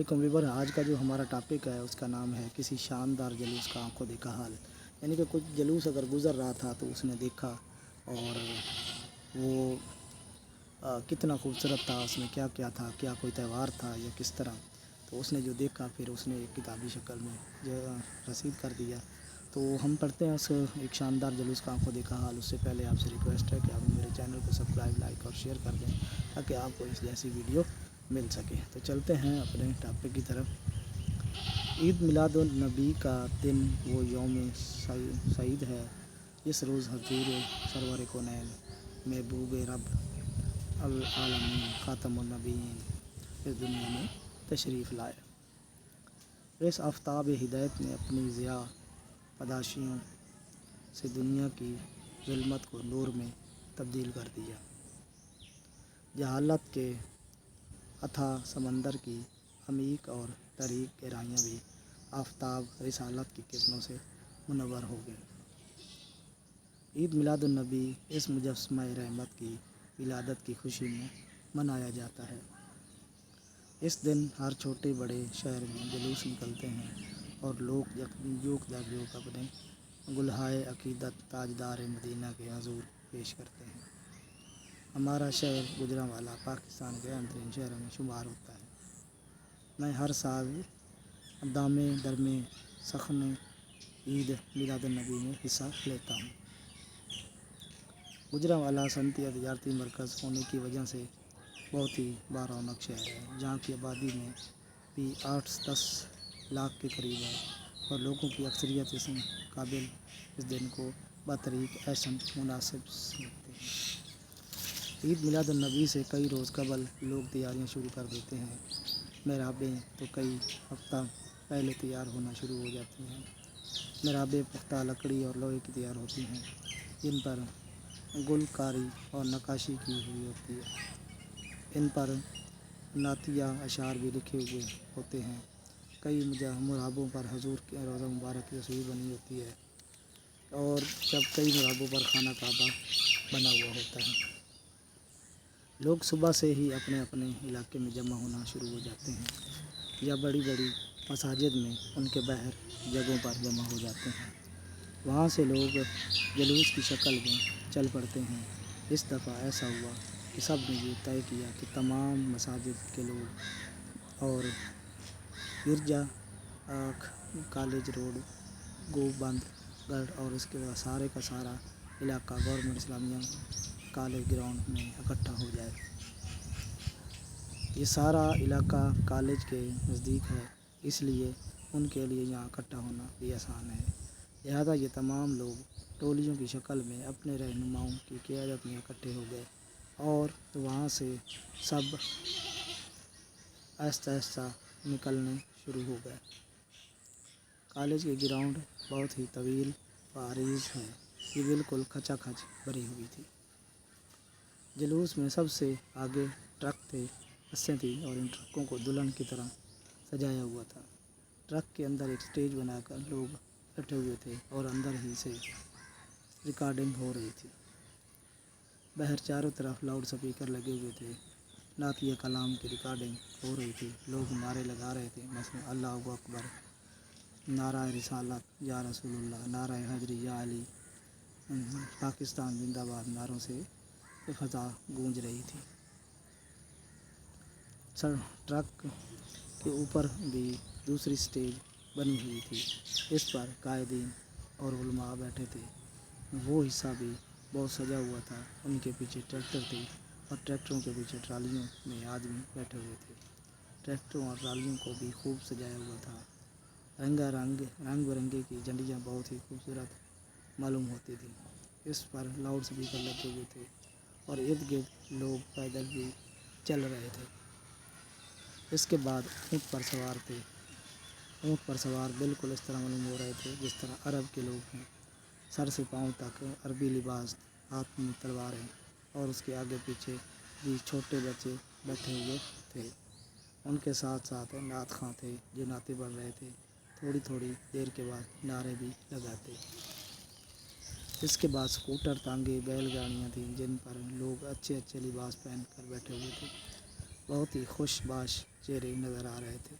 Viewer, आज का जो हमारा टॉपिक है उसका नाम है किसी शानदार जुलूस का आंखों देखा हाल। यानी कि कुछ जुलूस अगर गुज़र रहा था तो उसने देखा और वो कितना खूबसूरत था, उसमें क्या क्या था, क्या कोई त्यौहार था या किस तरह। तो उसने जो देखा फिर उसने एक किताबी शक्ल में जो रसीद कर दिया। तो हम पढ़ते हैं उस एक शानदार जुलूस का आंखों देखा हाल। उससे पहले आपसे रिक्वेस्ट है कि आप मेरे चैनल को सब्सक्राइब, लाइक और शेयर कर दें ताकि आपको इस जैसी वीडियो मिल सके। तो चलते हैं अपने टॉपिक की तरफ। ईद मिलादुन नबी का दिन वो यौम सईद है जिस रोज़ हजूर सरवर कौनैन महबूब रब अल आलमीन ख़ातमुन नबीयीन इस दुनिया में तशरीफ़ लाए। इस आफ़ताब हिदायत ने अपनी ज़िया पदाशियों से दुनिया की ज़ुल्मत को नूर में तब्दील कर दिया। जहालत के अथाह समंदर की अमीक और तरीक गहराइयाँ भी आफ़ताब रिसालत की किरणों से मुनव्वर हो गई। ईद मिलादुन नबी इस मुजस्समा रहमत की विलादत की खुशी में मनाया जाता है। इस दिन हर छोटे बड़े शहर में जुलूस निकलते हैं और लोग जोक जागजोक अपने गुलहाए अकीदत ताजदार मदीना के हजूर पेश करते हैं। हमारा शहर गुजरांवाला पाकिस्तान के अंतरीन शहरों में शुमार होता है। मैं हर साल दामे दरमे सखन ईद मिलादुन नबी में हिस्सा लेता हूँ। गुजरांवाला सनती तजारती मरकज़ होने की वजह से बहुत ही बारौनक शहर है, जहाँ की आबादी में भी 8-10 लाख के करीब है और लोगों की अक्सरियत इस काबिल इस दिन को बतरीक ऐशन मुनासिब समझते हैं। ईद मिलादुन नबी से कई रोज़ कबल लोग तैयारियाँ शुरू कर देते हैं। महराबें तो कई हफ्ता पहले तैयार होना शुरू हो जाती हैं। महराबें पुख्ता लकड़ी और लोहे की तैयार होती हैं, जिन पर गुलकारी और नक्काशी की हुई होती है। इन पर नातिया अशार भी लिखे हुए होते हैं। कई मुराबों पर हजूर के रोज़ा मुबारक की तस्वीर बनी होती है और जब कई मुराबों पर खाना काबा बना हुआ होता है। लोग सुबह से ही अपने अपने इलाके में जमा होना शुरू हो जाते हैं या बड़ी बड़ी मसाजिद में उनके बाहर जगहों पर जमा हो जाते हैं। वहाँ से लोग जुलूस की शक्ल में चल पड़ते हैं। इस दफ़ा ऐसा हुआ कि सब ने ये तय किया कि तमाम मसाजिद के लोग और गिरजा कॉलेज रोड गोबंद गढ़ और इसके बाद सारे का सारा इलाका गवर्नमेंट इस्लामिया कॉलेज ग्राउंड में इकट्ठा हो जाए। ये सारा इलाका कॉलेज के नज़दीक है, इसलिए उनके लिए यहाँ इकट्ठा होना भी आसान है। लिहाजा ये तमाम लोग टोलियों की शक्ल में अपने रहनुमाओं की क़ियादत में इकट्ठे हो गए और वहाँ से सब आहिस्ता आहिस्ता निकलने शुरू हो गए। कॉलेज की ग्राउंड बहुत ही तवील व अरीज़ है। ये बिल्कुल खचाखच भरी हुई थी। जुलूस में सबसे आगे ट्रक थे, बसें थी और इन ट्रकों को दुल्हन की तरह सजाया हुआ था। ट्रक के अंदर एक स्टेज बनाकर लोग बैठे हुए थे और अंदर ही से रिकॉर्डिंग हो रही थी। बाहर चारों तरफ लाउड स्पीकर लगे हुए थे। नातिया कलाम की रिकॉर्डिंग हो रही थी। लोग नारे लगा रहे थे, मसलन अल्लाहु अकबर, नारा रिसालत या रसूलुल्लाह, नारा हैदरी या अली, पाकिस्तान जिंदाबाद नारों से फ़ज़ा गूंज रही थी। ट्रक के ऊपर भी दूसरी स्टेज बनी हुई थी। इस पर कायदीन और उलमा बैठे थे। वो हिस्सा भी बहुत सजा हुआ था। उनके पीछे ट्रैक्टर थे और ट्रैक्टरों के पीछे ट्रालियों में आदमी बैठे हुए थे। ट्रैक्टरों और ट्रालियों को भी खूब सजाया हुआ था। रंग बिरंगे की झंडियाँ बहुत ही खूबसूरत मालूम होती थी। इस पर लाउड स्पीकर लगे हुए थे और इर्द गिर्द लोग पैदल भी चल रहे थे। इसके बाद ऊँट पर सवार थे। ऊँट पर सवार बिल्कुल इस तरह मालूम हो रहे थे जिस तरह अरब के लोग हैं। सर से पाँव तक अरबी लिबास, हाथ में तलवारें और उसके आगे पीछे भी छोटे बच्चे बैठे हुए थे। उनके साथ साथ नात खां थे जो नाते पढ़ रहे थे। थोड़ी थोड़ी देर के बाद नारे भी लगाते। इसके बाद स्कूटर, तांगे, बैलगाड़ियाँ थीं जिन पर लोग अच्छे अच्छे लिबास पहन कर बैठे हुए थे। बहुत ही खुशबाश चेहरे नज़र आ रहे थे।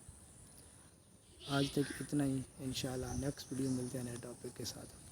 آج تک اتنا ہی، انشاءاللہ نیکسٹ ویڈیو ملتے ہیں نئے ٹاپک کے ساتھ.